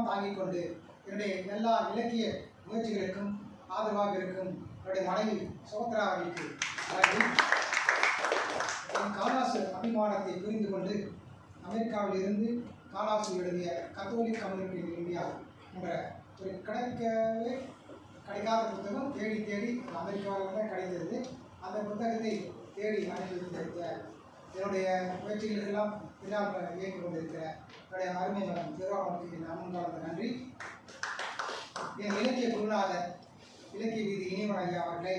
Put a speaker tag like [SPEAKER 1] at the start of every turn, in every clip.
[SPEAKER 1] இதையெல்லாம் தாங்கிக் கொண்டு என்னுடைய எல்லா இலக்கிய முயற்சிகளுக்கும் ஆதரவாக இருக்கும் என்னுடைய மனைவி சுபத்ரா அவர்களுக்கு என் காலாசு அபிமானத்தை புரிந்து கொண்டு அமெரிக்காவில் இருந்து காலாசு எழுதிய கத்தோலிக் கம்யூனிட்டி இன் இந்தியா என்ற ஒரு கிடைக்காத புத்தகம் தேடி தேடி அமெரிக்காவில் தான் கிடைத்தது. அந்த புத்தகத்தை தேடி அனுப்பி வைத்திருக்க என்னுடைய முயற்சிகளுக்கெல்லாம் இல்லாமல் இயங்கிக் கொண்டிருக்கிற என்னுடைய அருமை மகன் திருவாமூர்த்திக்கு அம்மன் நன்றி. என் இலக்கிய குருநாதர் இலக்கிய வீதி இனிவன் ஐயா அவர்களை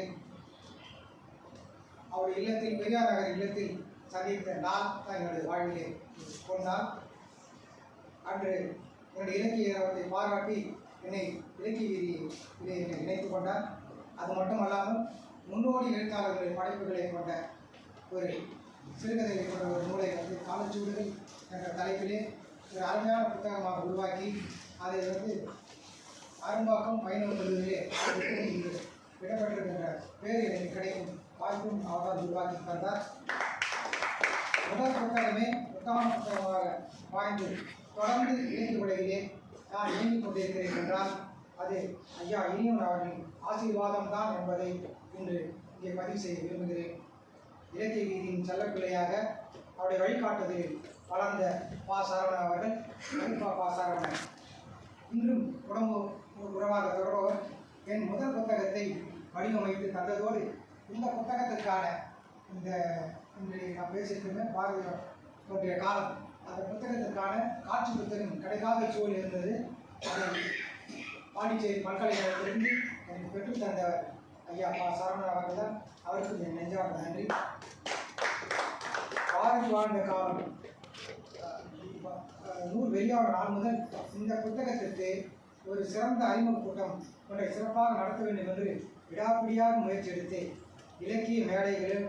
[SPEAKER 1] அவர் இல்லத்தில் பெரியார் நகர் இல்லத்தில் சந்தித்த நாள் தான் என்னுடைய வாழ்விலே கொண்டார். அன்று என்னுடைய இலக்கியத்தை பாராட்டி என்னை இலக்கிய வீதியிலே என்னை இணைத்துக் கொண்டார். அது மட்டுமல்லாமல் முன்னோடி எழுத்தாளர்களின் படைப்புகளை கொண்ட ஒரு சிறுகதைகளை கொண்ட ஒரு நூலை வந்து காலச்சூடுகள் என்ற தலைப்பிலே ஒரு அருமையான புத்தகமாக உருவாக்கி அதை வந்து அரும்பாக்கம் பயனுள்ளதிலே இடம்பெற்றிருக்கின்ற பேர் எனக்கு கிடைக்கும் வாய்ப்பும் அவரால் உருவாக்கி தந்தார். முதல் புத்தகமே உத்தம புத்தகமாக வாய்ந்து தொடர்ந்து இலக்கிய உலகிலே நான் இயங்கிக் கொண்டிருக்கிறேன் என்றால் அது ஐயா இனியவன் அவர்களின் ஆசீர்வாதம் தான் என்பதை இன்று இங்கே பதிவு செய்ய விரும்புகிறேன். இலக்கிய வீதியின் செல்லப்பிள்ளையாக அவருடைய வழிகாட்டுதலில் வளர்ந்த பா சரவணன் அவர்கள் பா சரவணன் இன்றும் உறவாக தொடர்பவர் என் முதல் புத்தகத்தை வடிவமைத்து தந்ததோடு இந்த புத்தகத்திற்கான இந்த இன்றைய நான் பேசியிருக்கேன் பாரதியார் தோன்றிய காலம் அந்த புத்தகத்திற்கான காட்சி புத்தகம் கிடைக்காத சூழல் இருந்தது. அதை பாண்டிச்சேரி பல்கலைக்கழகத்திலிருந்து எனக்கு பெற்றுத்தந்தவர் ஐயா பா சரவணன் அவர்கள் தான். அவருக்கு என் நெஞ்சார்ந்த நன்றி. பாரதி வாழ்ந்த காலம் நூல் வெளியான நாள் முதல் இந்த புத்தகத்திற்கு ஒரு சிறந்த அறிமுக கூட்டம் ஒன்றை சிறப்பாக நடத்த வேண்டும் என்று விடாப்பிடியாக முயற்சி எடுத்து இலக்கிய மேடைகளில்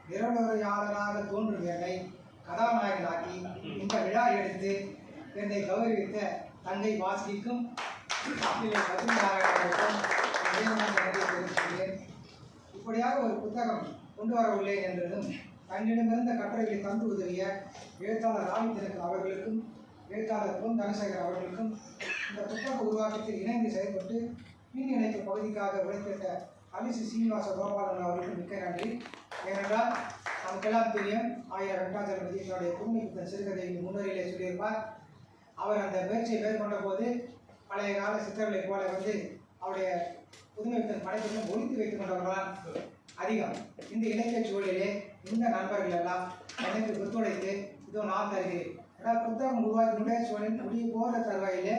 [SPEAKER 1] நிரலுரையாளராக தோன்றும் என்னை கதாநாயகனாக்கி இந்த விழா எடுத்து என்னை கௌரவித்த தங்கை வாசிக்கும் தெரிவித்துள்ளேன். இப்படியாக ஒரு புத்தகம் கொண்டு வர உள்ளேன் என்றதும் தன்னிடமிருந்த கட்டுரைகளை தந்து உதவிய எழுத்தாளர் ராணி தினகரன் அவர்களுக்கும் எழுத்தாளர் பொன் தனசேகர் அவர்களுக்கும் இந்த புத்தக உருவாக்கத்தில் இணைந்து செயல்பட்டு மின் இணைப்பு பகுதிக்காக உழைத்திட்ட அலிசி சீனிவாச கோபாலன் அவர்களுக்கு மிக்க நன்றி. ஏனென்றால் நமக்கெல்லாம் தெரியும் ஆயிரம் வெங்கடாச்சலபதி என்னுடைய புதுமை புத்தன் சிறுகதையின் முன்னுரையிலே சொல்லியிருப்பார். அவர் அந்த முயற்சியை மேற்கொண்ட போது பழைய கால சித்தர்களை போல வந்து அவருடைய புதுமை புத்தன் படைப்புகளும் ஒழித்து வைத்துக் கொண்டவர்களால் அதிகம். இந்த இலக்கிய சூழலிலே இந்த நண்பர்கள் எல்லாம் எனக்கு ஒத்துழைத்து இதோ நான் தருகிறேன். புத்தகம் உருவாக்கி சூழலில் முடிய போகிற தருவாயிலே